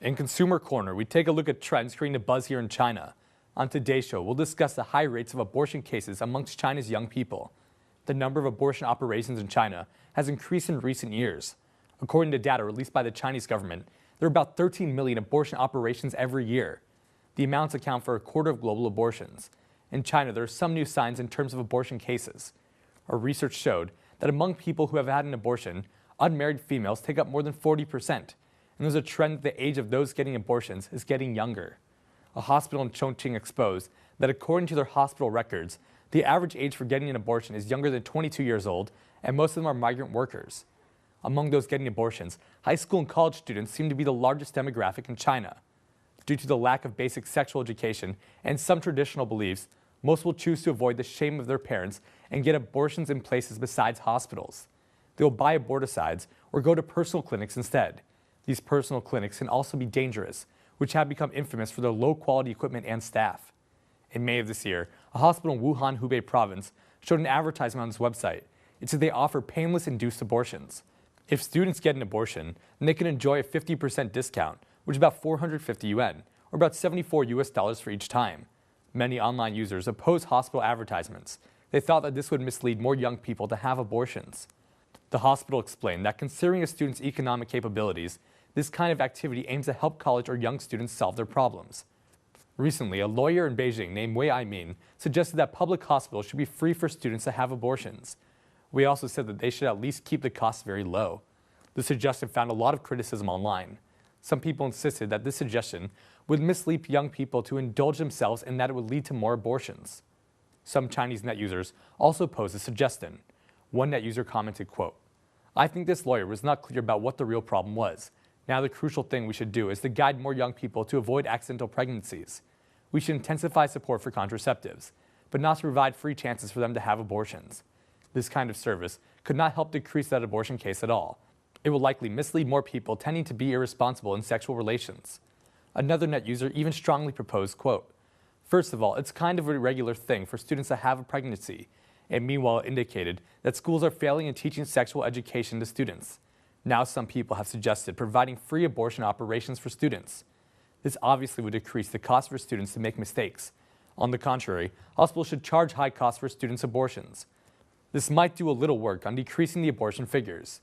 In Consumer Corner, we take a look at trends creating a buzz here in China. On today's show, we'll discuss the high rates of abortion cases amongst China's young people. The number of abortion operations in China has increased in recent years. According to data released by the Chinese government, there are about 13 million abortion operations every year. The amounts account for a quarter of global abortions. In China, there are some new signs in terms of abortion cases. Our research showed that among people who have had an abortion, unmarried females take up more than 40%. And there's a trend that the age of those getting abortions is getting younger. A hospital in Chongqing exposed that according to their hospital records, the average age for getting an abortion is younger than 22 years old, and most of them are migrant workers. Among those getting abortions, high school and college students seem to be the largest demographic in China. Due to the lack of basic sexual education and some traditional beliefs, most will choose to avoid the shame of their parents and get abortions in places besides hospitals. They will buy aborticides or go to personal clinics instead. These personal clinics can also be dangerous, which have become infamous for their low-quality equipment and staff. In May of this year, a hospital in Wuhan, Hubei province, showed an advertisement on its website. It said they offer painless induced abortions. If students get an abortion, then they can enjoy a 50% discount, which is about 450 yuan, or about $74 for each time. Many online users oppose hospital advertisements. They thought that this would mislead more young people to have abortions. The hospital explained that considering a student's economic capabilities, this kind of activity aims to help college or young students solve their problems. Recently, a lawyer in Beijing named Wei Aimin suggested that public hospitals should be free for students to have abortions. Wei also said that they should at least keep the costs very low. The suggestion found a lot of criticism online. Some people insisted that this suggestion would mislead young people to indulge themselves and that it would lead to more abortions. Some Chinese net users also posed a suggestion. One net user commented, quote, "I think this lawyer was not clear about what the real problem was. Now the crucial thing we should do is to guide more young people to avoid accidental pregnancies. We should intensify support for contraceptives, but not to provide free chances for them to have abortions. This kind of service could not help decrease that abortion case at all. It will likely mislead more people tending to be irresponsible in sexual relations." Another net user even strongly proposed, quote, "First of all, it's kind of a regular thing for students to have a pregnancy," and meanwhile indicated that schools are failing in teaching sexual education to students. Now some people have suggested providing free abortion operations for students. This obviously would decrease the cost for students to make mistakes. On the contrary, hospitals should charge high costs for students' abortions. This might do a little work on decreasing the abortion figures.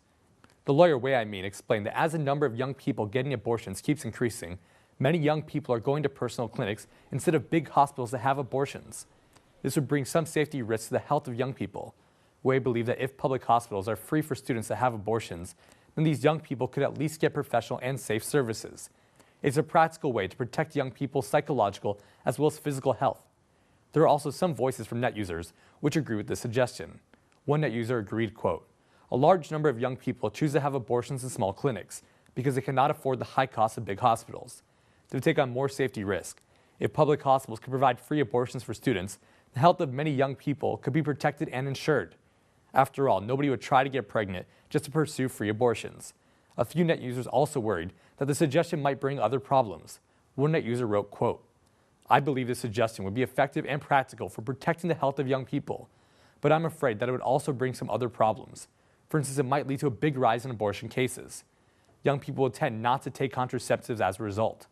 The lawyer Wei Aimin explained that as the number of young people getting abortions keeps increasing, many young people are going to personal clinics instead of big hospitals to have abortions. This would bring some safety risks to the health of young people. Wei believed that if public hospitals are free for students to have abortions, then these young people could at least get professional and safe services. It's a practical way to protect young people's psychological as well as physical health. There are also some voices from net users which agree with this suggestion. One net user agreed, quote, "A large number of young people choose to have abortions in small clinics because they cannot afford the high cost of big hospitals. They take on more safety risk. If public hospitals could provide free abortions for students, the health of many young people could be protected and insured. After all, nobody would try to get pregnant just to pursue free abortions." A few net users also worried that the suggestion might bring other problems. One net user wrote, quote, "I believe this suggestion would be effective and practical for protecting the health of young people, but I'm afraid that it would also bring some other problems. For instance, it might lead to a big rise in abortion cases. Young people will tend not to take contraceptives as a result."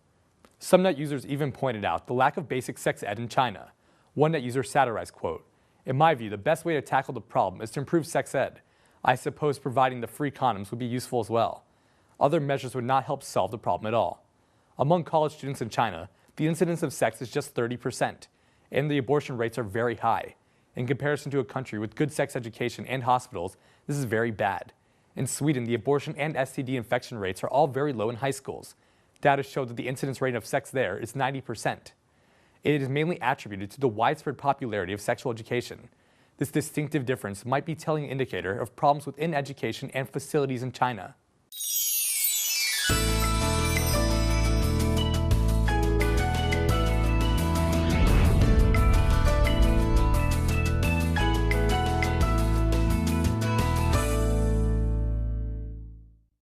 Some net users even pointed out the lack of basic sex ed in China. One net user satirized, quote, "In my view, the best way to tackle the problem is to improve sex ed. I suppose providing the free condoms would be useful as well. Other measures would not help solve the problem at all." Among college students in China, the incidence of sex is just 30%, and the abortion rates are very high. In comparison to a country with good sex education and hospitals, this is very bad. In Sweden, the abortion and STD infection rates are all very low in high schools. Data show that the incidence rate of sex there is 90%. It is mainly attributed to the widespread popularity of sexual education. This distinctive difference might be a telling indicator of problems within education and facilities in China.